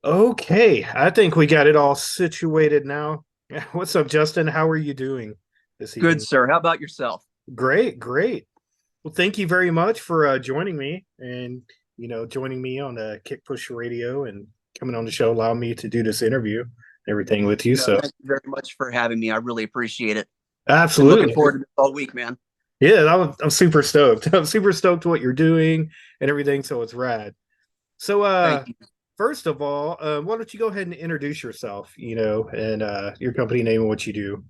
Okay, I think we got it all situated now. What's up, Justin? How are you doing this Good, evening? sir. How about yourself? Great, great. Well, thank you very much for joining me and joining me on the Kick Push Radio and coming on the show, allowing me to do this interview and everything with you. No, So, thank you very much for having me. I really appreciate it. Been looking absolutely, forward to this all week, man. yeah, I'm super stoked. I'm super stoked what you're doing and everything. So it's rad. So, Thank you. first of all, why don't you go ahead and introduce yourself, and your company name and what you do.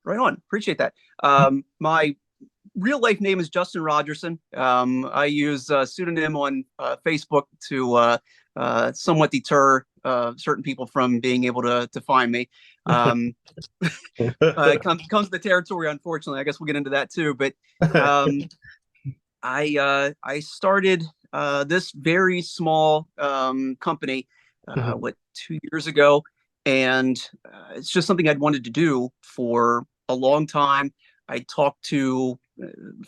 Right on. Appreciate that. My real life name is Justin Rogerson. I use a pseudonym on Facebook to somewhat deter certain people from being able to find me. Um, comes with the territory, unfortunately. I guess we'll get into that too. But um, I started this very small company what 2 years ago, and it's just something I'd wanted to do for a long time. I talked to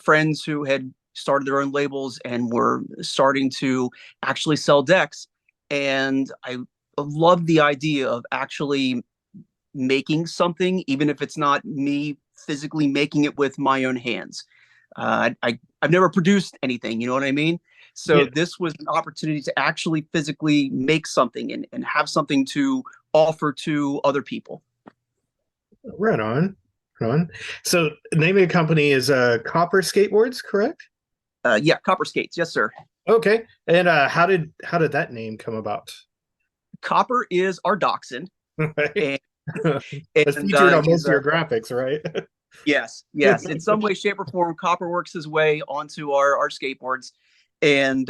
friends who had started their own labels and were starting to actually sell decks, and I loved the idea of actually making something, even if it's not me physically making it with my own hands. I've never produced anything, you know what I mean? So Yeah, this was an opportunity to actually physically make something and have something to offer to other people. right on. Right on. So the name of the company is Copper Skateboards, correct? Yeah, copper skates, yes, sir. Okay. And how did that name come about? Copper is our dachshund, Right. and That's featured on most he's of your graphics, right? yes, yes. In some way, shape, or form, Copper works his way onto our skateboards, and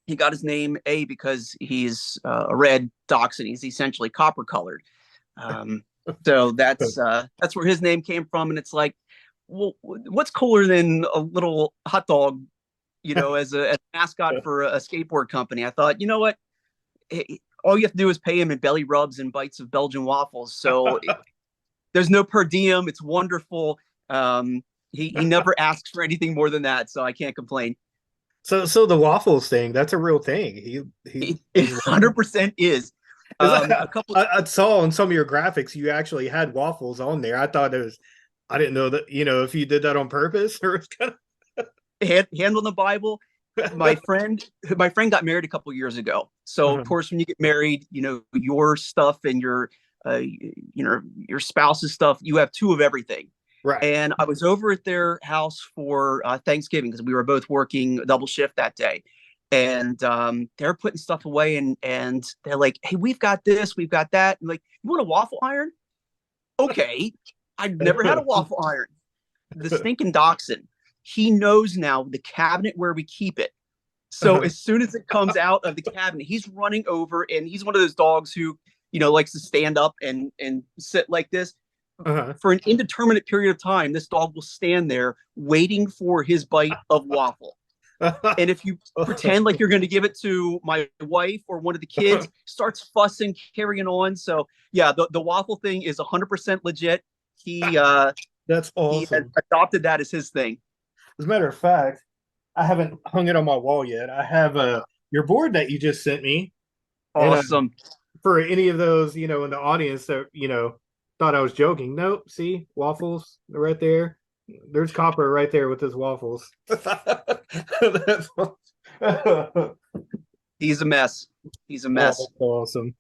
he got his name A because he's a red dachshund. He's essentially copper colored. Um, so that's where his name came from. And it's like, well, what's cooler than a little hot dog, as a mascot for a skateboard company? I thought, you know what? All you have to do is pay him in belly rubs and bites of Belgian waffles. So there's no per diem. It's wonderful. He never asks for anything more than that, so I can't complain. So the waffles thing, that's a real thing. He It 100% is. is A couple I saw on some of your graphics you actually had waffles on there. I thought it was I didn't know that, if you did that on purpose or it's kind hand on the Bible. My of friend, my friend got married a couple years ago. So of course, when you get married, your stuff and your spouse's stuff, you have two of everything. right. And I was over at their house for Thanksgiving because we were both working a double shift that day. And they're putting stuff away, and they're like, "Hey, we've got this, we've got that." And like, you want a waffle iron? Okay, I've never had a waffle iron. The stinking dachshund, he knows now the cabinet where we keep it. So as soon as it comes out of the cabinet, he's running over, and he's one of those dogs who, likes to stand up and sit like this. Uh-huh. For an indeterminate period of time, this dog will stand there waiting for his bite of waffle. And if you pretend like you're going to give it to my wife or one of the kids, starts fussing, carrying on. So yeah, the waffle thing is 100% legit. He uh, That's he has awesome. adopted that as his thing. As a matter of fact, I haven't hung it on my wall yet. I have your board that you just sent me, and Awesome. for any of those, in the audience that thought I was joking. Nope. See waffles right there. There's Copper right there with his waffles. That's He's a mess. He's a oh, mess. that's awesome.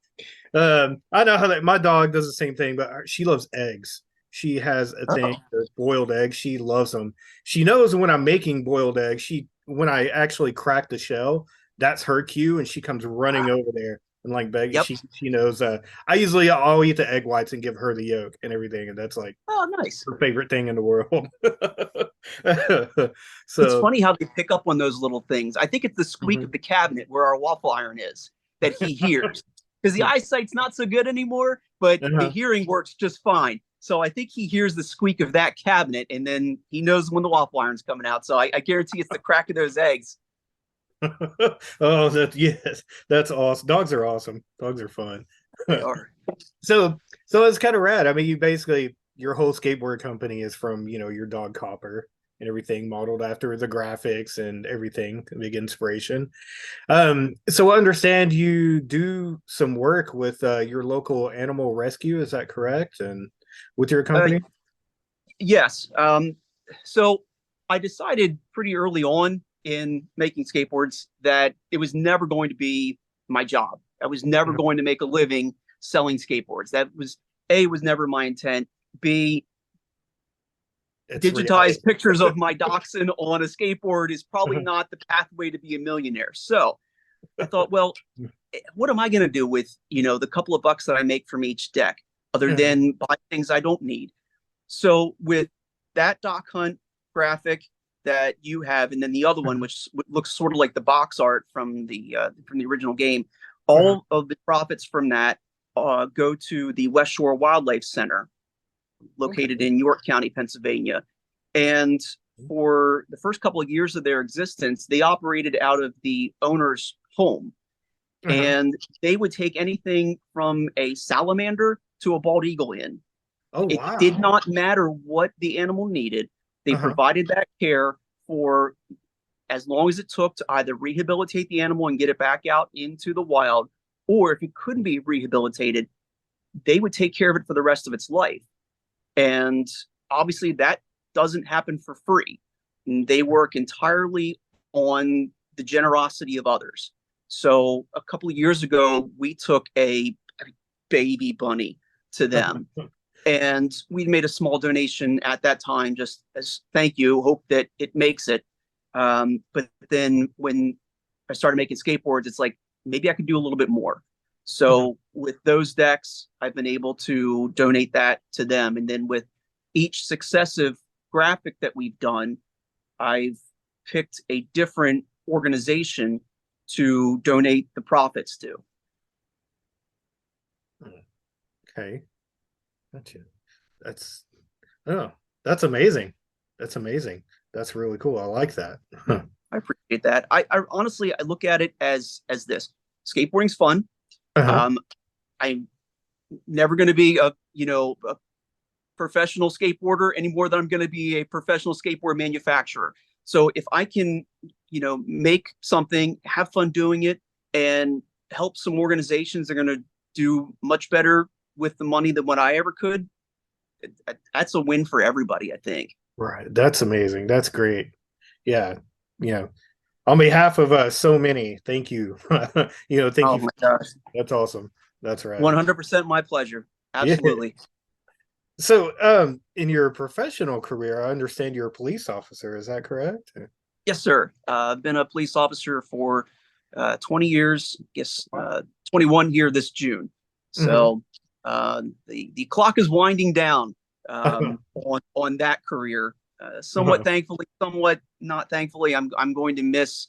I know how that my dog does the same thing, but she loves eggs. She has a thing Oh, for boiled eggs. She loves them. She knows when I'm making boiled eggs. When I actually crack the shell, that's her cue, and she comes running over there and like begging. yep. She knows. I'll eat the egg whites and give her the yolk and everything, and that's like Oh, nice. her favorite thing in the world. It's So, funny how they pick up on those little things. I think it's the squeak of mhm. the cabinet where our waffle iron is that he hears because the eyesight's not so good anymore, but the Uh-huh. hearing works just fine. So I think he hears the squeak of that cabinet, and then he knows when the waffle iron's coming out. So I guarantee it's the crack of those eggs. Oh, yes, that's awesome. Dogs are awesome. Dogs are fun. They are. So so it's kind of rad. I mean, you basically your whole skateboard company is from your dog Copper. and everything modeled after the graphics and everything, big inspiration. So I understand you do some work with your local animal rescue, is that correct? And with your Uh, company? yes. So I decided pretty early on in making skateboards that it was never going to be my job. I was never Mhm. going to make a living selling skateboards. That was A, was never my intent. B, It's reality. digitize pictures of my dachshund on a skateboard is probably not the pathway to be a millionaire. So I thought, well, what am I going to do with, the couple of bucks that I make from each deck other than buy things I don't need? So with that Doc Hunt graphic that you have, and then the other one, which looks sort of like the box art from the original game, all of the profits from that go to the West Shore Wildlife Center, Okay. located in York County, Pennsylvania. And for the first couple of years of their existence, they operated out of the owner's home, Uh-huh. and they would take anything from a salamander to a bald eagle in. Oh It did wow. not matter what the animal needed. They Uh-huh. provided that care for as long as it took to either rehabilitate the animal and get it back out into the wild, or if it couldn't be rehabilitated, they would take care of it for the rest of its life. And obviously, that doesn't happen for free. They work entirely on the generosity of others. So a couple of years ago, we took a baby bunny to them, and we made a small donation at that time, just as thank you. Hope that it makes it. But then when I started making skateboards, it's like maybe I could do a little bit more. So with those decks, I've been able to donate that to them. And then with each successive graphic that we've done, I've picked a different organization to donate the profits to. Okay. Gotcha. That's oh, that's amazing. That's amazing. That's really cool. I like that. I appreciate that. I honestly, I look at it as this: skateboarding's fun. Uh-huh. Um, I'm never going to be a professional skateboarder any more than I'm going to be a professional skateboard manufacturer. So if I can, make something, have fun doing it, and help some organizations that are going to do much better with the money than what I ever could, that's a win for everybody, I think. Right. That's amazing. That's great. Yeah. Yeah. On behalf of so many, thank you. Thank Oh you. my gosh. That's awesome. That's right. 100% my pleasure. Yeah. Absolutely. So, in your professional career, I understand you're a police officer. Is that correct? Yes, sir. I've been a police officer for 20 years, I guess Wow. 21 here this June. Hmm. So the clock is winding down on that career. Somewhat thankfully, somewhat not thankfully. I'm going to miss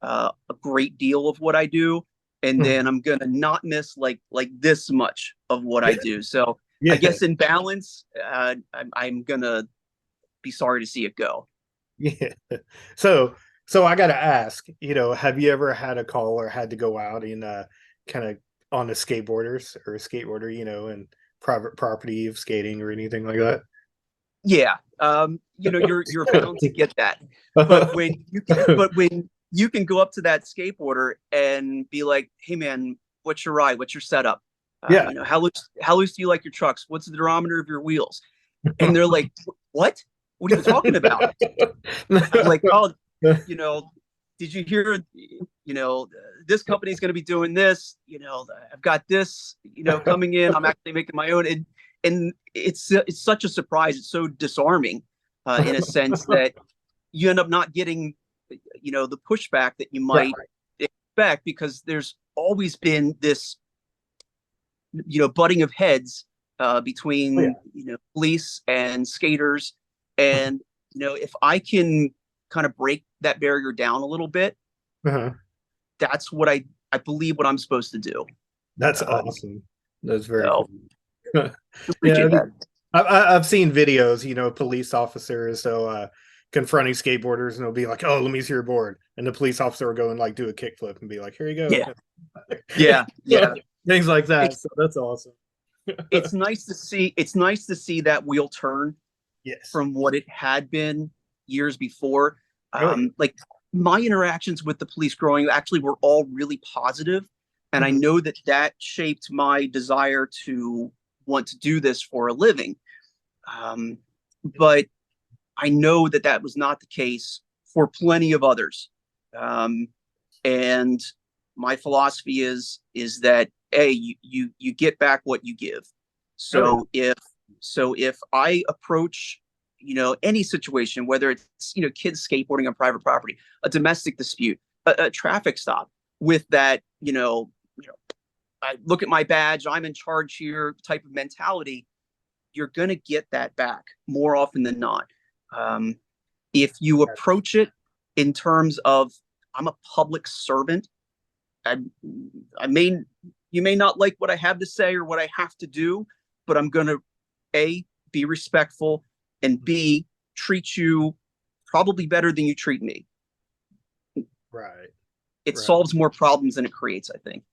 a great deal of what I do, and then I'm gonna not miss like this much of what I do. So I Yeah. guess in balance, I'm gonna be sorry to see it go. Yeah. So, so I got to ask, have you ever had a call or had to go out and kind of on the skateboarders or a skateboarder, and private property of skating or anything like that? Yeah, you're bound to get that, but when you can go up to that skateboarder and be like, "Hey man, what's your ride? What's your setup? Yeah. How loose do you like your trucks? What's the diameter of your wheels?" And they're like, "What? What are you talking about?" I'm like, "Oh, you know, did you hear? This company's going to be doing this. I've got this. Coming in. I'm actually making my own." And it's such a surprise. It's so disarming, in a sense that you end up not getting, the pushback that you Right. might expect, because there's always been this, butting of heads Oh, yeah. between police and skaters, and if I can kind of break that barrier down a little bit, Uh-huh. that's what I believe what I'm supposed to do. That's Um, awesome. That's very so cool. Yeah, appreciate that. I've seen videos, police officers so confronting skateboarders, and they'll be like, "Oh, let me see your board," and the police officer will go and like do a kickflip and be like, "Here you go," Yeah, yeah, yeah. things like that. It's So that's awesome. it's nice to see. It's nice to see that wheel turn Yes. from what it had been, years before. Really? Like my interactions with the police growing actually were all really positive, and I Mhm. know that that shaped my desire to want to do this for a living. Um, but I know that that was not the case for plenty of others. Um, and my philosophy is that you get back what you give. Oh yeah. So if I approach any situation, whether it's kids skateboarding on private property, a domestic dispute, a traffic stop, with that I look at my badge, I'm in charge here type of mentality, you're going to get that back more often than not. Um, if you approach it in terms of I'm a public servant, I, I may you may not like what I have to say or what I have to do, but I'm going to a be respectful and b treat you probably better than you treat me. Right. It Right. solves more problems than it creates, I think.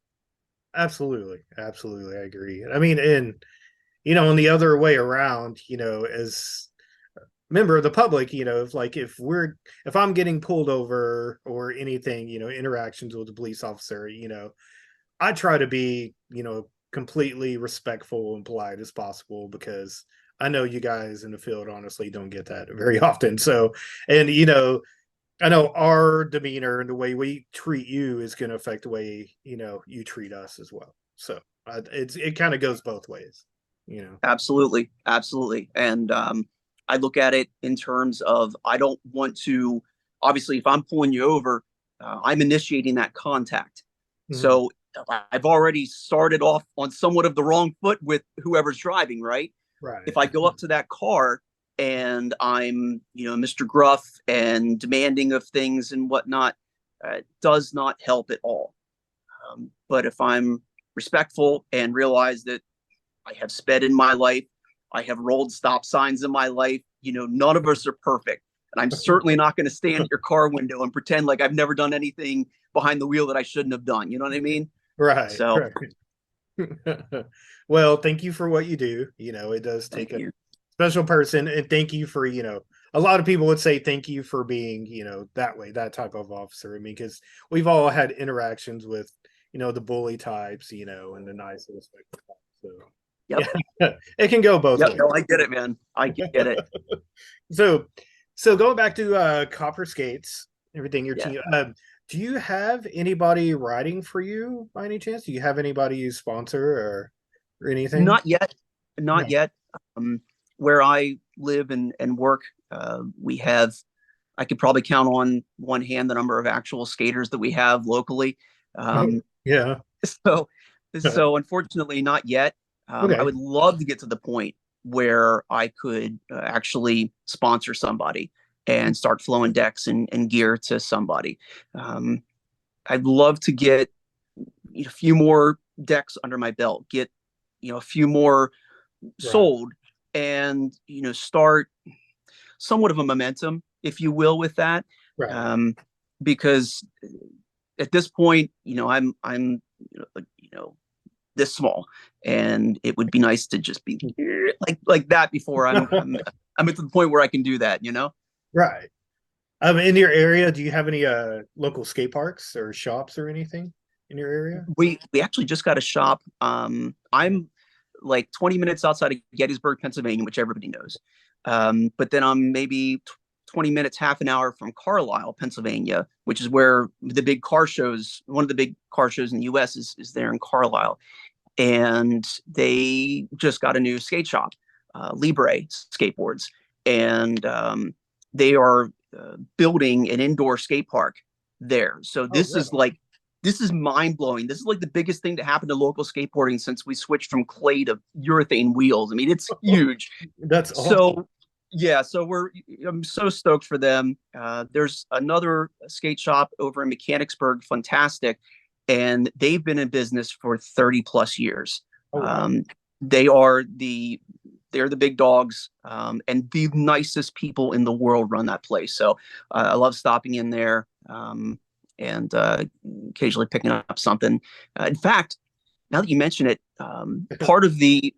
Absolutely. Absolutely. I agree. I mean, and on the other way around, as member of the public, if I'm getting pulled over or anything, interactions with a police officer, I try to be, completely respectful and polite as possible, because I know you guys in the field honestly don't get that very often. So, and I know our demeanor and the way we treat you is going to affect the way you treat us as well. So it kind of goes both ways, you know. Absolutely, absolutely. And I look at it in terms of I don't want to. Obviously, if I'm pulling you over, I'm initiating that contact. Mhm. So I've already started off on somewhat of the wrong foot with whoever's driving, right? Right. If I go up to that car and I'm, Mr. Gruff and demanding of things and whatnot, it does not help at all. But if I'm respectful and realize that I have sped in my life, I have rolled stop signs in my life, none of us are perfect. And I'm certainly not going to stand at your car window and pretend like I've never done anything behind the wheel that I shouldn't have done. You know what I mean? Right. So Right. Well, thank you for what you do. It does take thank a you. special person, and thank you for, a lot of people would say thank you for being, that type of officer. I mean, because we've all had interactions with, the bully types, and the nice and respectful types. So Yep. yeah, it can go both Yep. ways. No, I get it, man. I get it. So, so going back to Copper Skates, everything your Yeah. team. Do you have anybody riding for you by any chance? Do you have anybody you sponsor or anything? Not yet. Not No. yet. Um, where I live and work, we have, I could probably count on one hand the number of actual skaters that we have locally. Oh, Um, yeah. so, so unfortunately, not yet. I Okay. would love to get to the point where I could actually sponsor somebody and start flowing decks and gear to somebody. Um, I'd love to get a few more decks under my belt, get a few more Right. sold, and start somewhat of a momentum, if you will, with that. Right. Um, because at this point, I'm you know this small, and it would be nice to just be like that before I'm at the point where I can do that. Right. In your area, do you have any local skate parks or shops or anything in your area? We actually just got a shop. I'm like 20 minutes outside of Gettysburg, Pennsylvania, which everybody knows. But then I'm maybe 20 minutes, half an hour from Carlisle, Pennsylvania, which is where the big car shows, one of the big car shows in the US is there in Carlisle. And they just got a new skate shop, Libre Skateboards. And they are building an indoor skate park there. So Oh, this is really? like, this is mind blowing. This is like the biggest thing to happen to local skateboarding since we switched from clay to urethane wheels. I mean, it's huge. That's awesome. So yeah, so I'm so stoked for them. There's another skate shop over in Mechanicsburg, fantastic, and they've been in business for 30 plus years. Oh, wow. Um, they are they're the big dogs, and the nicest people in the world run that place. So I love stopping in there, and occasionally picking up something. In fact, now that you mention it, part of the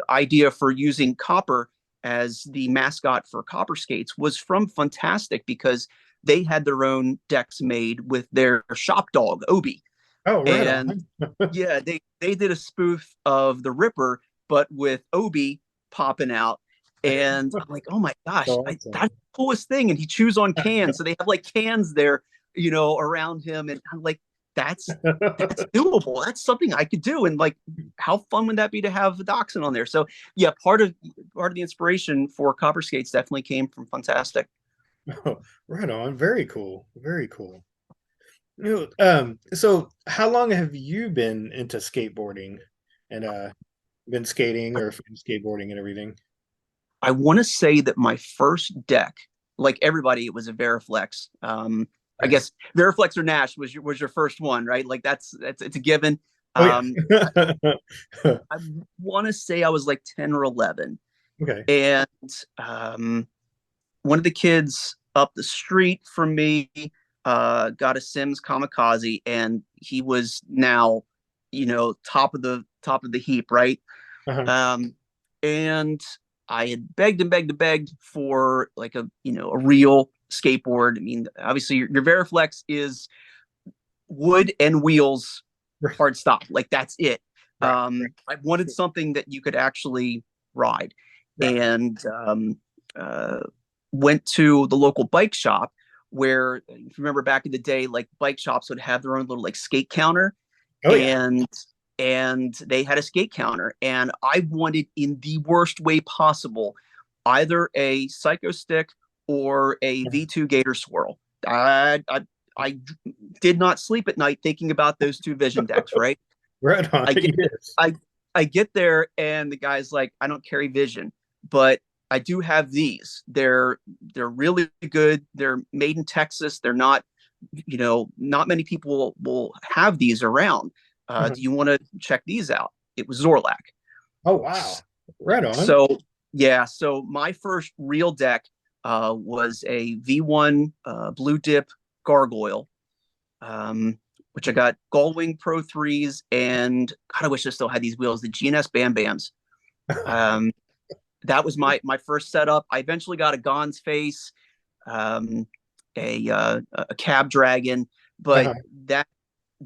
idea for using copper as the mascot for Copper Skates was from Fantastic because they had their own decks made with their shop dog Obi, Oh, right and on. yeah, they did a spoof of the Ripper, but with Obi popping out. And I'm like, oh my gosh, Awesome. that's the coolest thing. And he chews on cans, so they have like cans there, around him. And I'm like, that's doable. That's something I could do. And like, how fun would that be to have the dachshund on there? So yeah, part of the inspiration for Copper Skates definitely came from Fantastic. Oh, right on. Very cool. Very cool. So how long have you been into skateboarding and been skating or skateboarding and everything? I want to say that my first deck, like everybody, it was a Veriflex. I Okay. guess Veriflex or Nash was your first one, right? Like that's it's a given. Oh yeah. Um, I want to say I was like 10 or 11, Okay. and um, one of the kids up the street from me got a Sims Kamikaze, and he was now, top of the heap, right? Uh-huh. Um, and I had begged and begged and begged for like a real skateboard. I mean, obviously your Veriflex is wood and wheels, Right. hard stop. Like that's it. Right. I wanted something that you could actually ride, Right. and uh, went to the local bike shop where, if you remember back in the day, like bike shops would have their own little like skate counter, Oh yeah. and they had a skate counter, and I wanted in the worst way possible either a Psycho Stick or a V2 Gator Swirl. I did not sleep at night thinking about those two vision decks, right? Right on. I get Yes. I I get there, and the guy's like, I don't carry vision, but I do have these. They're really good. They're made in Texas. They're not, not many people will have these around. Uh-huh. Do you want to check these out? It was Zorlak. Oh wow. Right on. So yeah, so my first real deck was a V1 Blue Dip Gargoyle, which I got Gullwing Pro 3s, and God, I wish I still had these wheels, the GNS Bam Bams. Um, that was my first setup. I eventually got a Gon's Face, um, a Cab Dragon, but Uh-huh.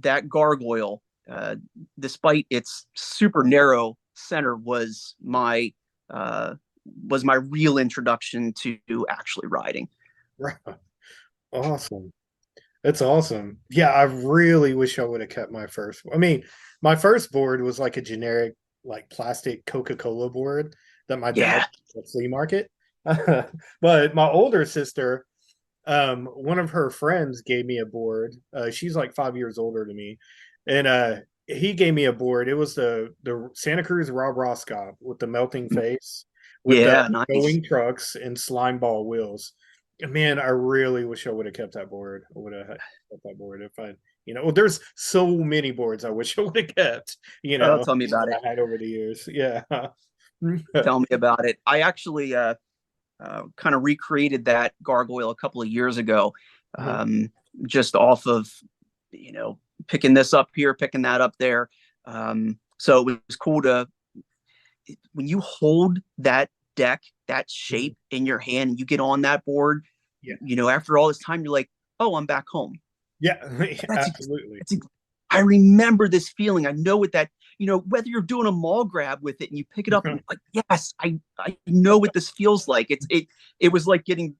that gargoyle, despite its super narrow center, uh, was my real introduction to actually riding. Right. Awesome. That's awesome. Yeah, I really wish I would have kept my first. I mean, my first board was like a generic, like plastic Coca-Cola board that my dad Yeah, got at the flea market. But my older sister, one of her friends gave me a board. She's like 5 years older than me, and he gave me a board. It was the Santa Cruz Rob Roscoff with the melting face, with the yeah, nice. going trucks and slime ball wheels. Man, I really wish I would have kept that board. I would have kept that board if I, well, there's so many boards I wish I would have kept, Oh, tell me about that it. I had over the years. Yeah. Tell me about it. I actually kind of recreated that gargoyle a couple of years ago, Uh-huh. um, just off of, you know, picking this up here, picking that up there. So it was cool to, when you hold that deck, that Mhm. shape in your hand, and you get on that board, Yeah. after all this time, you're like, oh, I'm back home. Yeah. That's Absolutely. that's I remember this feeling. I know what that, whether you're doing a mall grab with it and you pick it up and like, yes, I know what this feels like. It was like getting,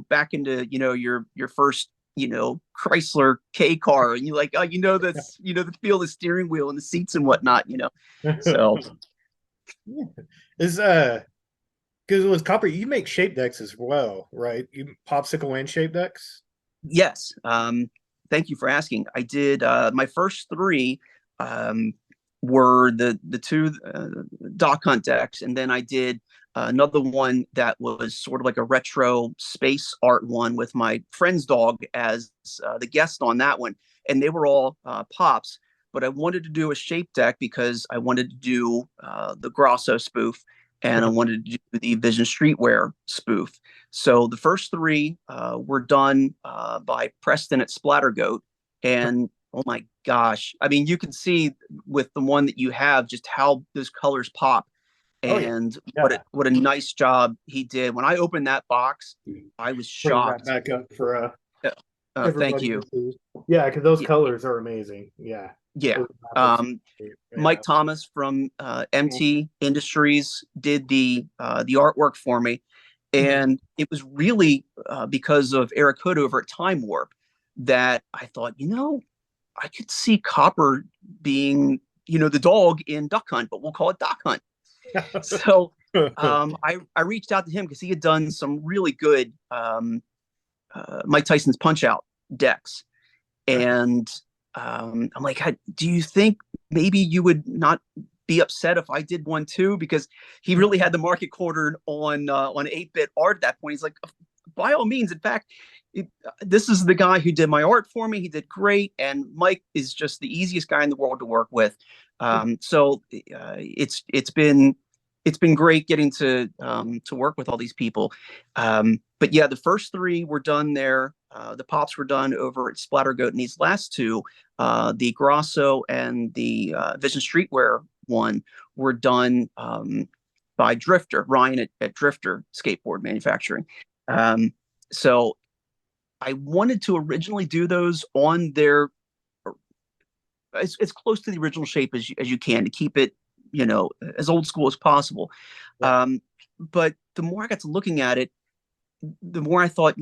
back into, your first, Chrysler K car, and you're like, oh, that's, the feel of the steering wheel and the seats and whatnot. So Yeah. Is because with Copper, you make shape decks as well, right? You popsicle and shape decks. yes, thank you for asking. I did my first three um, were the two Doc Hunt decks, and then I did another one that was sort of like a retro space art one with my friend's dog as the guest on that one, and they were all pops. But I wanted to do a shape deck because I wanted to do the Grosso spoof, and I wanted to do the Vision Streetwear spoof. So the first three were done by Preston at Splattergoat. And oh my gosh, I mean, you can see with the one that you have just how those colors pop. Oh yeah, And yeah. what a nice job he did. When I opened that box, I was Bring that shocked. back up for Uh, thank everybody to you. see. Yeah, because those Yeah, colors are amazing. Yeah, yeah. those graphics. Um, Yeah. Mike Thomas from MT Industries did the artwork for me, Mhm. and it was really because of Eric Hood over at Time Warp that I thought, I could see Copper being, the dog in Duck Hunt, but we'll call it Duck Hunt. So I reached out to him because he had done some really good Mike Tyson's Punch Out decks, and I'm like, do you think maybe you would not be upset if I did one too? Because he really had the market cornered on 8-bit art at that point. He's like, by all means. In fact, this is the guy who did my art for me. He did great, and Mike is just the easiest guy in the world to work with. So it's been great getting to work with all these people. But yeah, the first three were done there. The pops were done over at Splattergoat, and these last two, the Grosso and the Vision Streetwear one, were done by Drifter, Ryan at Drifter Skateboard Manufacturing. So I wanted to originally do those on their as close to the original shape as you can to keep it, as old school as possible. Right. But the more I got to looking at it, the more I thought,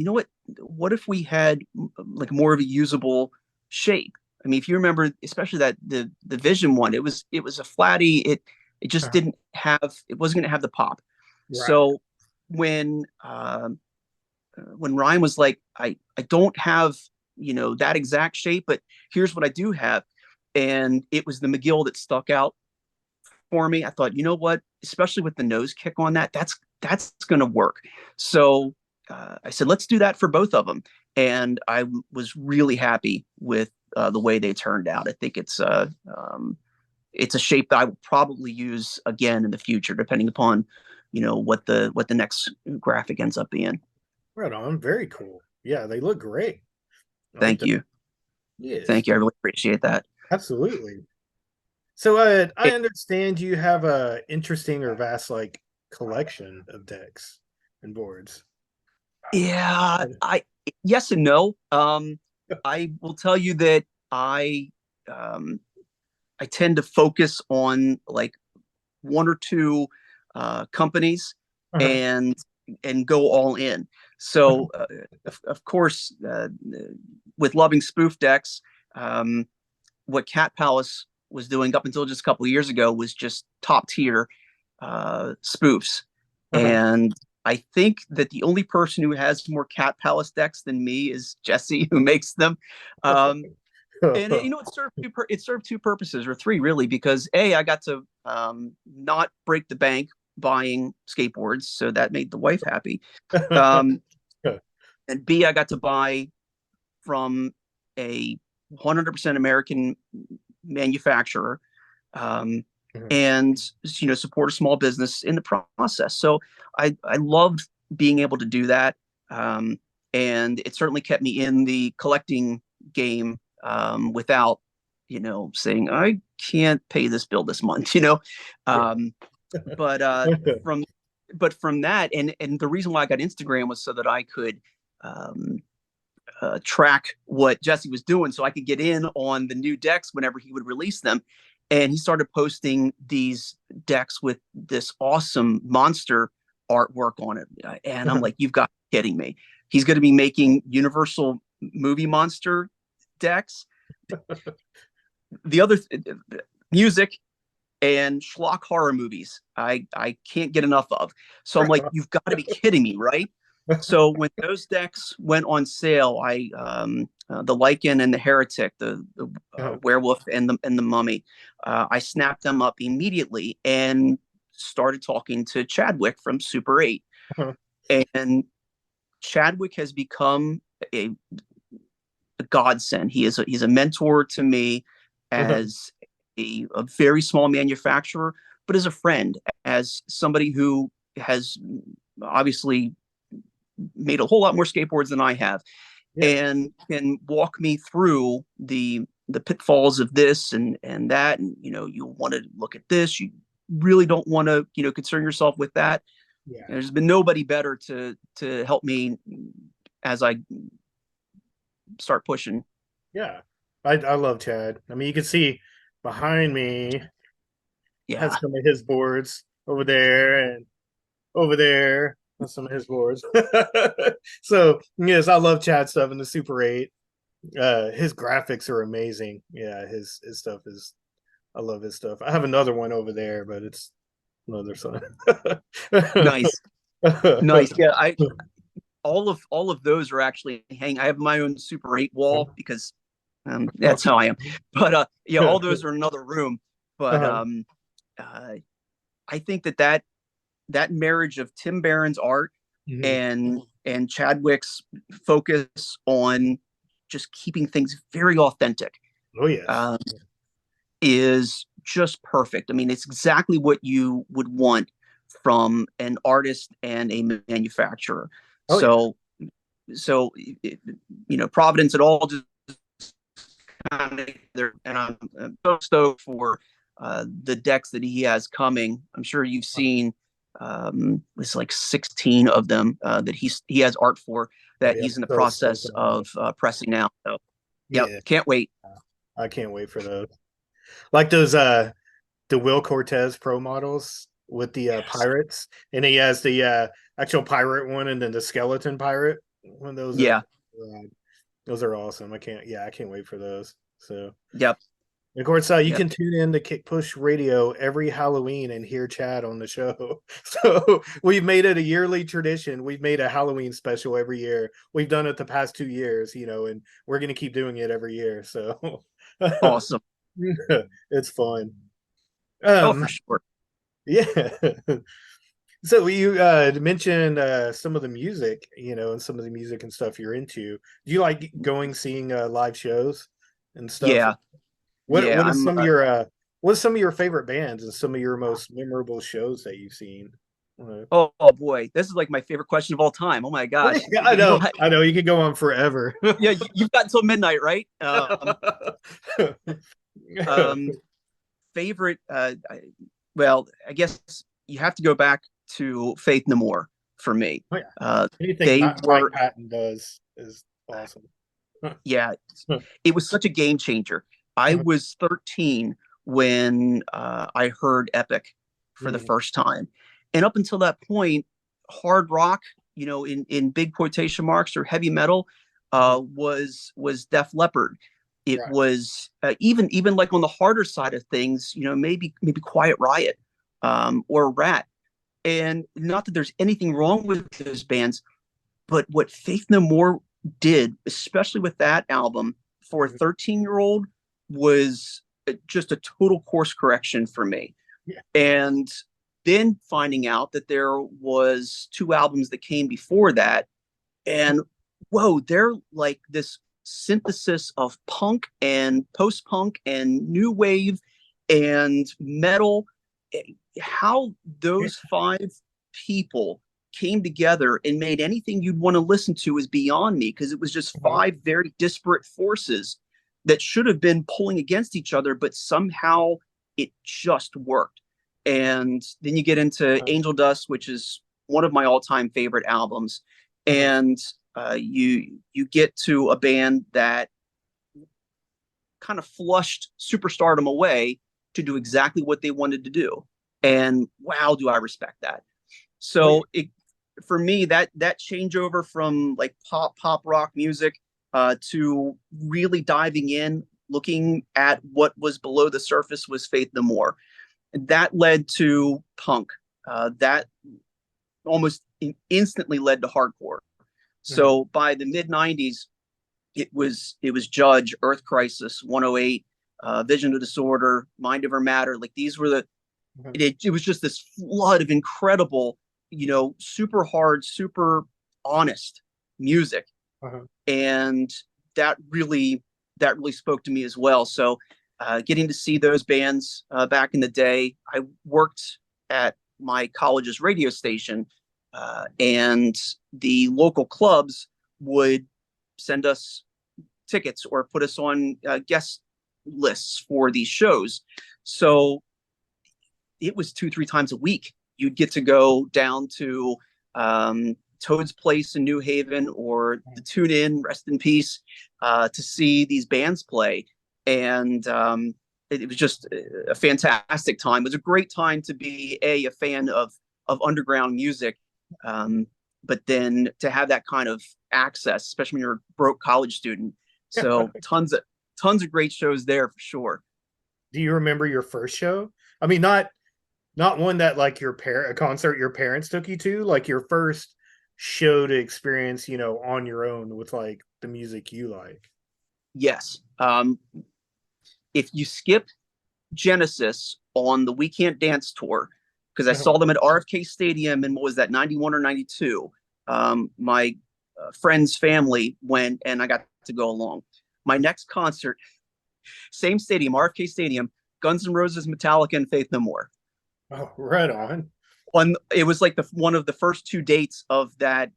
what if we had like more of a usable shape? I mean, if you remember, especially that the Vision one, it was a flatty. It just Uh-huh. didn't have, it wasn't going to have the pop. Right. So when uh, when Ryan was like, I don't have that exact shape, but here's what I do have, and it was the McGill that stuck out for me. I thought, what, especially with the nose kick on that, that's going to work. So I said, let's do that for both of them, and I was really happy with the way they turned out. I think it's a shape that I will probably use again in the future, depending upon what the next graphic ends up being. Right on. Very cool. Yeah, they look great. I like Thank that. you. Yes, Thank you. I really appreciate that. absolutely. So I It, understand you have a interesting or vast like collection of decks and boards. yeah, yes and no. I will tell you that I um, I tend to focus on like one or two companies Uh-huh. and go all in. So of course, with loving spoof decks, um, what Cat Palace was doing up until just a couple of years ago was just top tier spoofs. Uh-huh. And I think that the only person who has more Cat Palace decks than me is Jesse, who makes them. Um, and it served two purposes, or three really, because A, I got to not break the bank buying skateboards, so that made the wife happy. Um, and B, I got to buy from a 100% American manufacturer, um, Mhm. and support a small business in the process. So I loved being able to do that, and it certainly kept me in the collecting game without saying I can't pay this bill this month. Yeah. Um, but from from that, and the reason why I got Instagram was so that I could um, track what Jesse was doing so I could get in on the new decks whenever he would release them. And he started posting these decks with this awesome monster artwork on it. And I'm like, you've got to be kidding me. He's going to be making Universal movie monster decks. The other music and schlock horror movies I can't get enough of. So I'm like, you've got to be kidding me, right? So when those decks went on sale, I the Lycan and the Heretic, the Werewolf and the Mummy, I snapped them up immediately and started talking to Chadwick from Super 8. And Chadwick has become a, a godsend. He's a mentor to me as a very small manufacturer, but as a friend, as somebody who has obviously made a whole lot more skateboards than I have, Yeah. and can walk me through the pitfalls of this and that. And you want to look at this. really don't want to, concern yourself with that, Yeah. there's been nobody better to help me as I start pushing. Yeah. I love Chad. I mean, you can see behind me has Yeah, some of his boards over there and over there on some of his boards. So yes, I love Chad stuff in the Super 8. His graphics are amazing. Yeah, his stuff is I love his stuff. I have another one over there, but it's another son. nice, nice. Yeah, I all of those are actually hanging. I have my own Super 8 wall because that's how I am. But yeah, all those are in another room. But Uh-huh. uh, I think that marriage of Tim Barron's art Mhm. and Chadwick's focus on just keeping things very authentic Oh yes. um, is just perfect. I mean, it's exactly what you would want from an artist and a manufacturer. Oh yeah. So, so Providence at all just kind of there, and I'm so stoked for the decks that he has coming. I'm sure you've seen it's like 16 of them that he has art for Oh that yeah. he's in the So stoked process on those. of pressing now. So, yep, Yeah. can't wait. I can't wait for those. Like those the Will Cortez Pro models with the Yes. pirates, and he has the actual pirate one, and then the skeleton pirate. One of those are Yeah. those are awesome. I can't wait for those. So Yep. of course, you Yep. can tune in to Kick Push Radio every Halloween and hear Chad on the show. So we've made it a yearly tradition. We've made a Halloween special every year. We've done it the past 2 years, and we're going to keep doing it every year. So Awesome. it's fun. Oh, Um, for sure. yeah. So you mentioned some of the music, and some of the music and stuff you're into. Do you like going seeing live shows and stuff? Yeah. What Yeah. what is some of your what's some of your favorite bands and some of your most memorable shows that you've seen? Oh boy, this is like my favorite question of all time. Oh my gosh. Yeah, I know. You could go on forever. Yeah, you've got until midnight, right? Um, favorite well, I guess you have to go back to Faith No More for me. Oh, yeah. uh Anything they Mike were Patton does is awesome. yeah, it was such a game changer. I was 13 when I heard Epic for the first time, and up until that point, hard rock, in big quotation marks, or heavy metal, was Def Leppard. It Right. was even like on the harder side of things, maybe Quiet Riot, or Rat. And not that there's anything wrong with those bands, but what Faith No More did, especially with that album, for a 13-year-old, was just a total course correction for me. Yeah. And then finding out that there was two albums that came before that, and whoa, they're like this synthesis of punk and post-punk and new wave and metal. How those five people came together and made anything you'd want to listen to is beyond me, because it was just five very disparate forces that should have been pulling against each other, but somehow it just worked. And then you get into Angel Dust, which is one of my all-time favorite albums, and you get to a band that kind of flushed superstardom away to do exactly what they wanted to do. And wow, do I respect that. Oh yeah. So for me, that changeover from like pop rock music to really diving in, looking at what was below the surface, was Faith No More. And that led to punk. That almost instantly led to hardcore. So by the mid '90s, it was Judge, Earth Crisis, 108, Vision of Disorder, Mind Over Matter. Like these were it was just this flood of incredible, super hard, super honest music, and that really spoke to me as well. So, getting to see those bands back in the day, I worked at my college's radio station, and the local clubs would send us tickets or put us on guest lists for these shows. So it was 2, 3 times a week. You'd get to go down to Toad's Place in New Haven or the Tune In, rest in peace, to see these bands play. And it was just a fantastic time. It was a great time to be a fan of underground music, but then to have that kind of access, especially when you're a broke college student. So tons of great shows there for sure. Do you remember your first show? I mean, not one that like a concert your parents took you to, like your first show to experience, on your own with like the music you like. Yes. If you skip Genesis on the We Can't Dance tour, because I saw them at RFK Stadium in, what was that, 91 or 92. My friend's family went and I got to go along. My next concert, same stadium, RFK Stadium, Guns N' Roses, Metallica, and Faith No More. Oh, right on. It was like one of the first 2 dates of that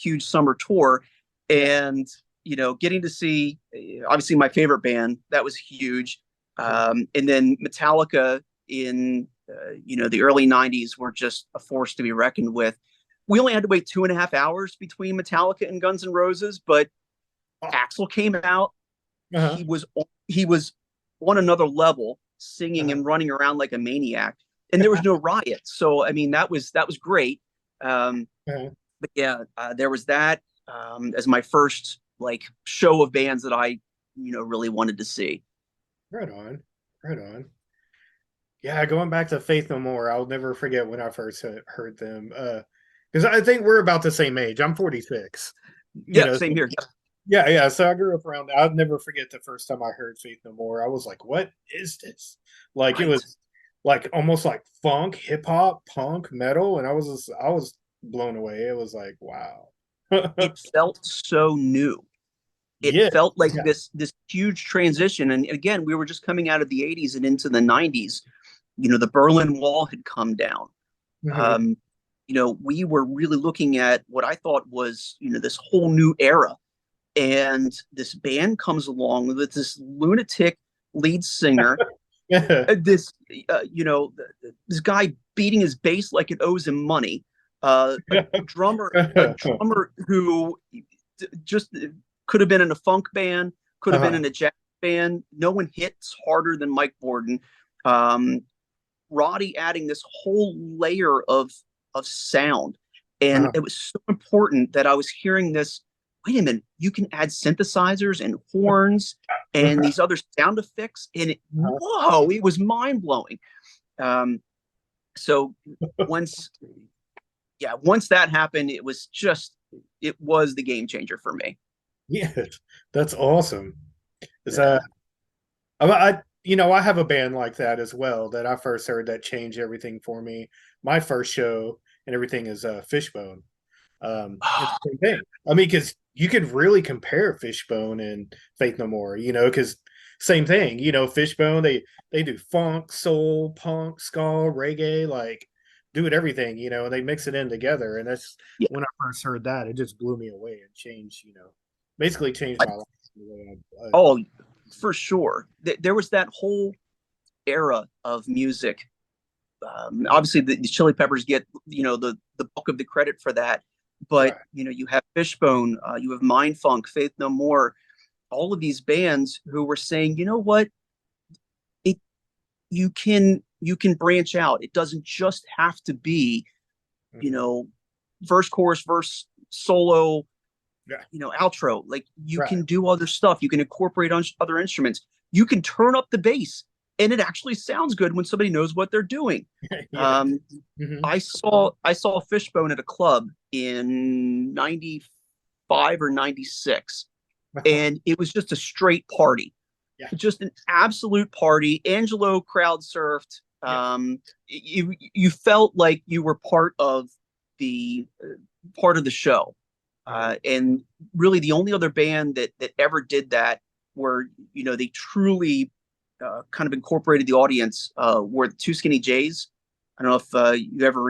huge summer tour. And, getting to see, obviously, my favorite band, that was huge. And then Metallica in, the early 90s were just a force to be reckoned with. We only had to wait 2.5 hours between Metallica and Guns N' Roses, but Axl came out. He was on another level, singing and running around like a maniac, and there was no riot. So I mean, that was great. But yeah, there was that as my first like show of bands that I really wanted to see. Right on, right on. Yeah, going back to Faith No More, I'll never forget when I first heard them. Because I think we're about the same age. I'm 46. Yeah, same here. Yeah. So I grew up around. I'll never forget the first time I heard Faith No More. I was like, "What is this?" Like Right. it was like almost like funk, hip hop, punk, metal, and I was blown away. It was like, wow. It felt so new. It Yeah, felt like yeah. this huge transition. And again, we were just coming out of the 80s and into the 90s. The Berlin Wall had come down. Mhm. Um, we were really looking at what I thought was, this whole new era. And this band comes along with this lunatic lead singer, Yeah. this, this guy beating his bass like it owes him money. A drummer who just could have been in a funk band, could have been Uh-huh. in a jazz band. No one hits harder than Mike Borden. Roddy adding this whole layer of sound, and Uh-huh. it was so important that I was hearing this. Wait a minute, you can add synthesizers and horns and these other sound effects, and whoa, it was mind blowing. So once, yeah, once that happened, it was the game changer for me. Yes, that's awesome. Is Yeah. I have a band like that as well that I first heard that changed everything for me. My first show and everything is Fishbone. It's the same thing. I mean, because you could really compare Fishbone and Faith No More, because same thing. Fishbone they do funk, soul, punk, ska, reggae, like do it everything, and they mix it in together. And that's Yeah. when I first heard that, it just blew me away and changed, basically changed my life. The way Oh, for sure. There was that whole era of music. Obviously, the Chili Peppers get the bulk of the credit for that, but right. you have Fishbone, you have Mindfunk, Faith No More, all of these bands who were saying, you know what, it you can branch out. It doesn't just have to be you Mhm. know verse, chorus, verse, solo, Yeah. outro. Like you Right. can do other stuff. You can incorporate other instruments. You can turn up the bass, and it actually sounds good when somebody knows what they're doing. Yeah. Um, Hmm. I saw Fishbone at a club in '95 or '96, and it was just a straight party, Yeah. just an absolute party. Angelo crowd surfed. Yeah. You felt like you were part of the show. Mhm. And really, the only other band that ever did that, where they truly kind of incorporated the audience, were the Two Skinny Jays. I don't know if you ever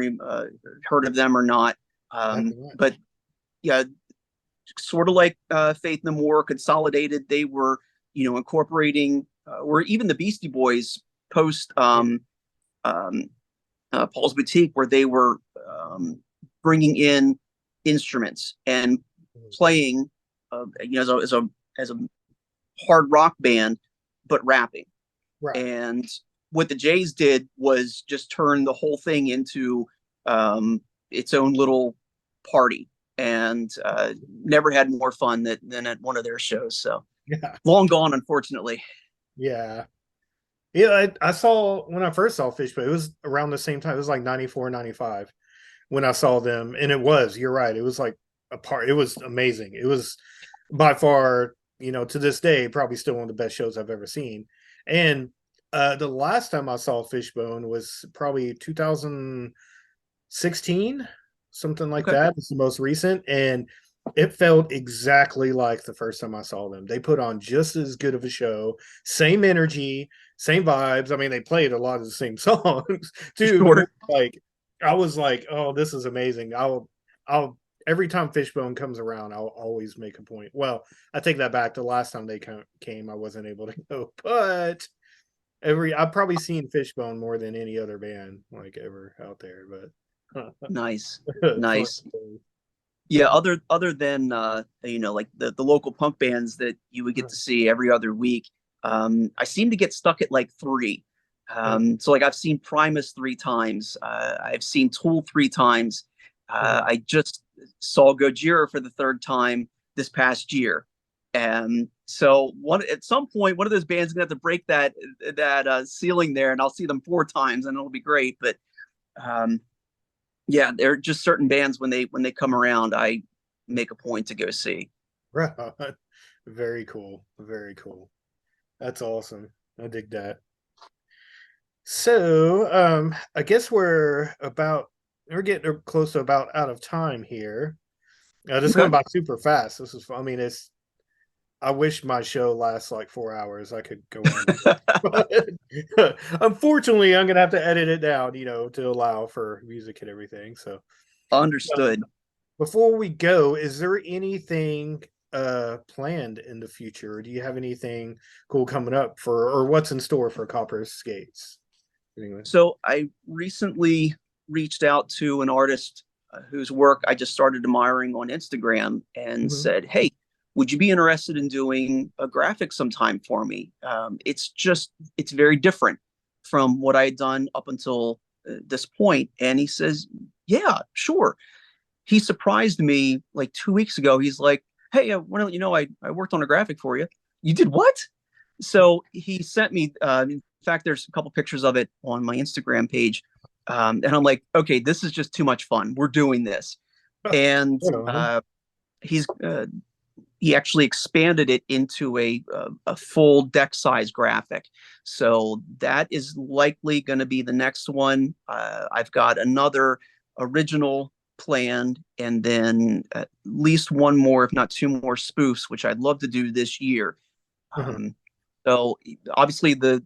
heard of them or not, That's right. but yeah, sort of like Faith No More, Consolidated. They were incorporating, or even the Beastie Boys post um, Paul's Boutique, where they were bringing in instruments and playing, as a hard rock band, but rapping. Right. And what the Jays did was just turn the whole thing into its own little party, and never had more fun than at one of their shows. So Yeah. long gone, unfortunately. Yeah. Yeah. I saw when I first saw Fishbone, it was around the same time. It was like 94, 95 when I saw them. And you're right. It was like it was amazing. It was by far, to this day, probably still one of the best shows I've ever seen. And the last time I saw Fishbone was probably 2016, something like Okay. that. It's the most recent. And it felt exactly like the first time I saw them. They put on just as good of a show, same energy, same vibes. I mean, they played a lot of the same songs too, but it Sure. was like I was like, oh, this is amazing. I'll every time Fishbone comes around, I'll always make a point. Well, I take that back. The last time they came, I wasn't able to go, but I've probably seen Fishbone more than any other band like ever out there. But Nice. fun. Nice. Yeah, other than like the local punk bands that you would get to see every other week, I seem to get stuck at like three. So like I've seen Primus three times, I've seen Tool three times. I just saw Gojira for the third time this past year. And so at some point, one of those bands is gonna have to break that ceiling there, and I'll see them four times, and it'll be great. But um, yeah, there are just certain bands when they come around, I make a point to go see. Right. Very cool. Very cool. That's awesome. I dig that. So, I guess we're getting close to about out of time here. This Okay. went by super fast. I mean, I wish my show lasts like 4 hours. I could go on. But unfortunately, I'm gonna have to edit it down, to allow for music and everything. So, Understood. before we go, is there anything planned in the future? Or do you have anything cool coming up or what's in store for Copper Skates? Anyway. So I recently reached out to an artist whose work I just started admiring on Instagram and Mhm. said, "Hey, would you be interested in doing a graphic sometime for me?" It's very different from what I had done up until this point. And he says, "Yeah, sure." He surprised me like 2 weeks ago. He's like, "Hey, I want to let you know I worked on a graphic for you." You did what? So he sent me. In fact, there's a couple pictures of it on my Instagram page, and I'm like, "Okay, this is just too much fun. We're doing this." And Hold on. he's he actually expanded it into a full deck size graphic. So that is likely going to be the next one. I've got another original planned, and then at least one more, if not two more spoofs, which I'd love to do this year. Mhm. So obviously the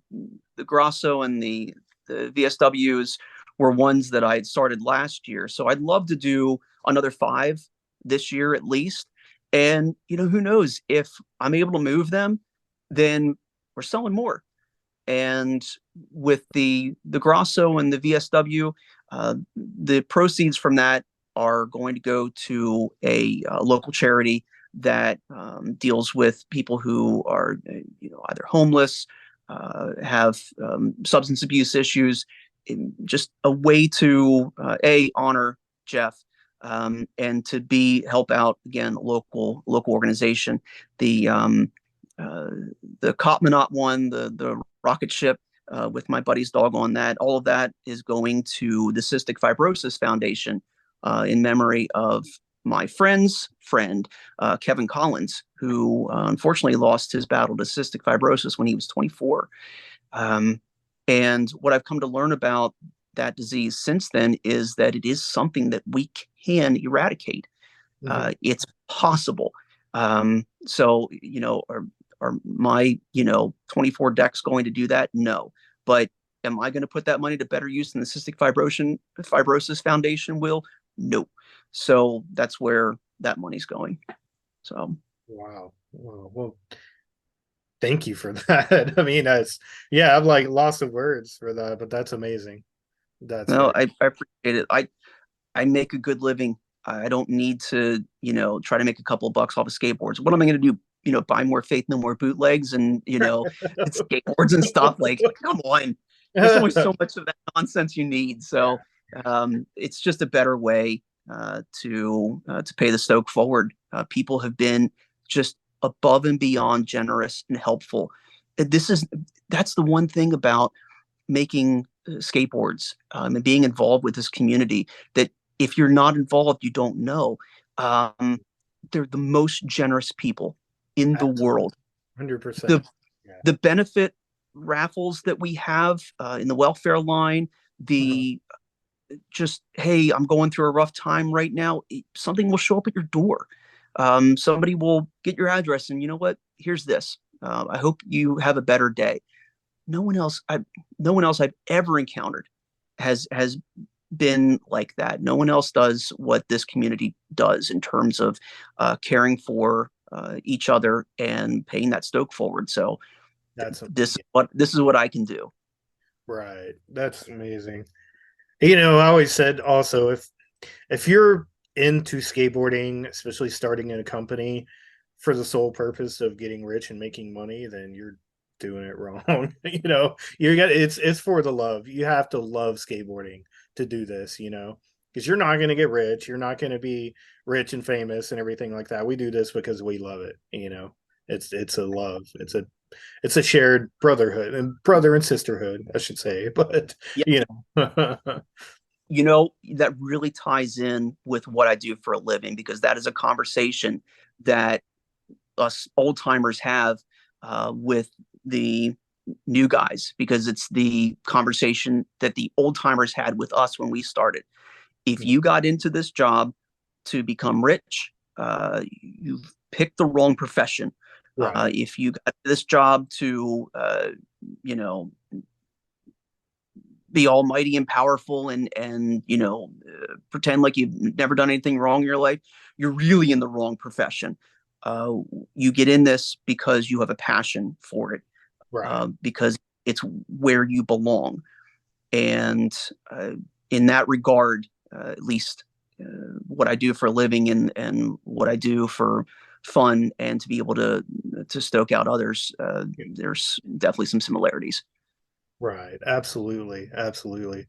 Grosso and the VSWs were ones that I had started last year. So I'd love to do another five this year at least. And who knows, if I'm able to move them, then we're selling more. And with the Grosso and the VSW, the proceeds from that are going to go to a local charity that deals with people who are either homeless, have substance abuse issues, just a way to a honor Jeff, and to b help out again local organization. The uh, the Copmanot one, the rocket ship, with my buddy's dog on that. All of that is going to the Cystic Fibrosis Foundation, in memory of my friend's friend, Kevin Collins, who unfortunately lost his battle to cystic fibrosis when he was 24. Um, and what I've come to learn about that disease since then is that it is something that we can eradicate. Mhm. It's possible. So, are my 24 decks going to do that? No. But am I going to put that money to better use than the Cystic Fibrosis Foundation will? No. So that's where that money's going. So Wow. Wow. Well, thank you for that. I mean, yeah, I'm like lost of words for that, but that's amazing. That's No, very I appreciate it. I make a good living. I don't need to, try to make a couple of bucks off of skateboards. What am I going to do? Buy more Faith No More bootlegs and, skateboards and stuff. Like, come on. There's only so much of that nonsense you need. yeah, So it's just a better way to pay the stoke forward. People have been just above and beyond generous and helpful. That's the one thing about making skateboards and being involved with this community that if you're not involved, you don't know. Um, they're the most generous people in the absolutely, world. 100%. The Yeah. the benefit raffles that we have in the welfare line, Mhm. the just hey, I'm going through a rough time right now. Something will show up at your door. Somebody will get your address, and you know what? Here's this. I hope you have a better day. No one else I've ever encountered has been like that. No one else does what this community does in terms of caring for each other and paying that stoke forward. So That's this yeah, this is what I can do. right. That's amazing. I always said also, if you're into skateboarding, especially starting in a company for the sole purpose of getting rich and making money, then you're doing it wrong. You got it's for the love. You have to love skateboarding to do this, because you're not going to get rich. You're not going to be rich and famous and everything like that. We do this because we love it. It's a love. It's a shared brotherhood and brother and sisterhood, I should say. But Yeah, you know, that really ties in with what I do for a living because that is a conversation that us old timers have with the new guys because it's the conversation that the old timers had with us when we started. If you got into this job to become rich, you've picked the wrong profession. right, If you got this job to, you know, be almighty and powerful and pretend like you've never done anything wrong in your life, you're really in the wrong profession. Uh, you get in this because you have a passion for it, right, because it's where you belong. And in that regard, at least what I do for a living and what I do for fun and to be able to stoke out others, there's definitely some similarities. right. Absolutely, absolutely.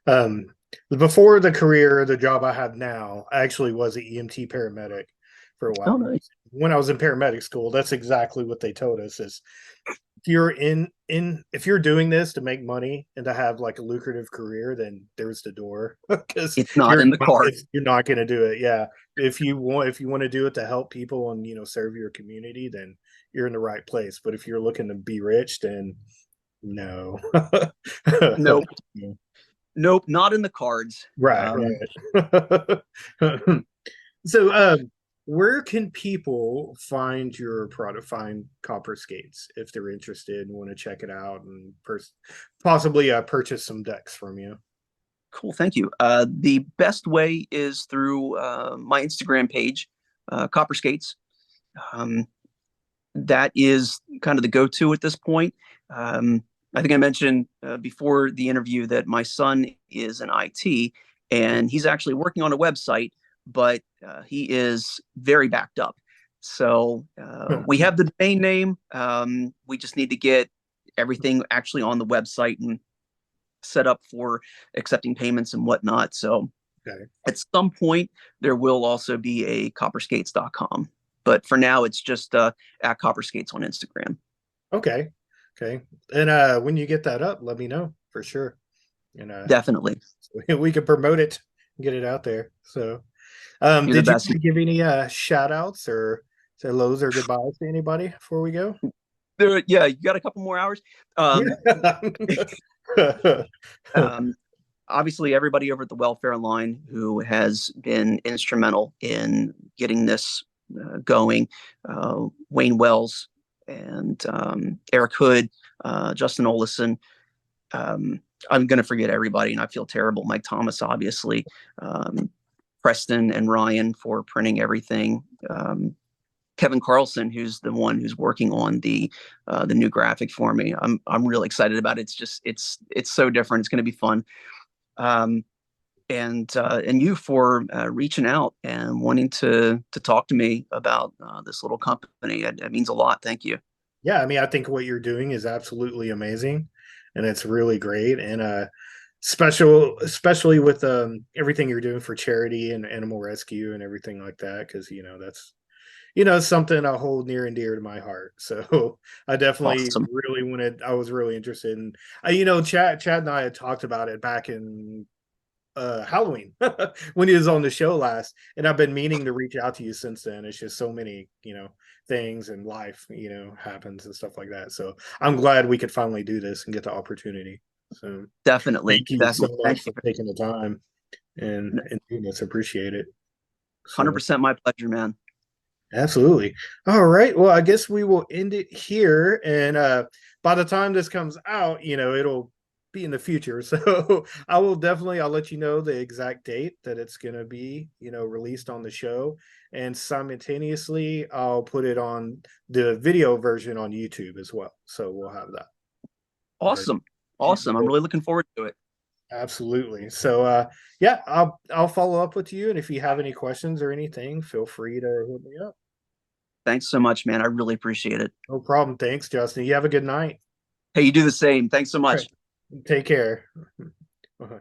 Um, before the career, the job I have now, I actually was an EMT paramedic for a Oh, while. nice. When I was in paramedic school, that's exactly what they told us is if you're if you're doing this to make money and to have like a lucrative career, then there's the door. Because It's not in the card. if you're not going to do it, yeah. If you want to do it to help people and serve your community, then you're in the right place. But if you're looking to be rich, then no. Nope. Nope, not in the cards. Right, right. So, where can people find your product, find Copper Skates if they're interested and want to check it out and possibly purchase some decks from you? Cool, thank you. The best way is through my Instagram page, Copper Skates. Um, that is kind of the go-to at this point. I think I mentioned before the interview that my son is in IT and he's actually working on a website, but he is very backed up. So we have the domain name. We just need to get everything actually on the website and set up for accepting payments and whatnot. So Okay. at some point, there will also be a copperskates.com. But for now, it's just at copperskates on Instagram. Okay. Okay. And when you get that up, let me know for sure. And Definitely. so we can promote it, get it out there. So, You're the did you best. want to give any shout outs or say hellos or goodbyes to anybody before we go? Yeah, you got a couple more hours. Um, Yeah. um, Obviously, everybody over at the welfare line who has been instrumental in getting this going, Wayne Wells and Eric Hood, Justin Olison. Um, I'm going to forget everybody, and I feel terrible. Mike Thomas, obviously, um, Preston and Ryan for printing everything. Kevin Carlson, who's the one who's working on the new graphic for me. I'm really excited about it. It's so different. It's going to be fun. Um, and you for reaching out and wanting to talk to me about this little company. That means a lot. Thank you. Yeah, I mean, I think what you're doing is absolutely amazing, and it's really great. And especially with everything you're doing for charity and animal rescue and everything like that, because that's something I hold near and dear to my heart. So I definitely Awesome. really wanted. I was really interested in. Chad and I had talked about it back in Halloween when he was on the show last, and I've been meaning to reach out to you since then. It's just so many, things in life, happens and stuff like that. So I'm glad we could finally do this and get the opportunity. So Definitely, thank you so definitely. much Thank you. for taking the time and doing this. Appreciate it. So 100% my pleasure, man. absolutely. All right. Well, I guess we will end it here. And by the time this comes out, it'll be in the future. So I'll let you know the exact date that it's gonna be, released on the show. And simultaneously I'll put it on the video version on YouTube as well. So we'll have that. But Awesome. Awesome. I'm really looking forward to it. absolutely. So yeah, I'll follow up with you. And if you have any questions or anything, feel free to hit me up. Thanks so much, man. I really appreciate it. No problem. Thanks, Justin. You have a good night. Hey, you do the same. Thanks so All right. much. Take care. Bye.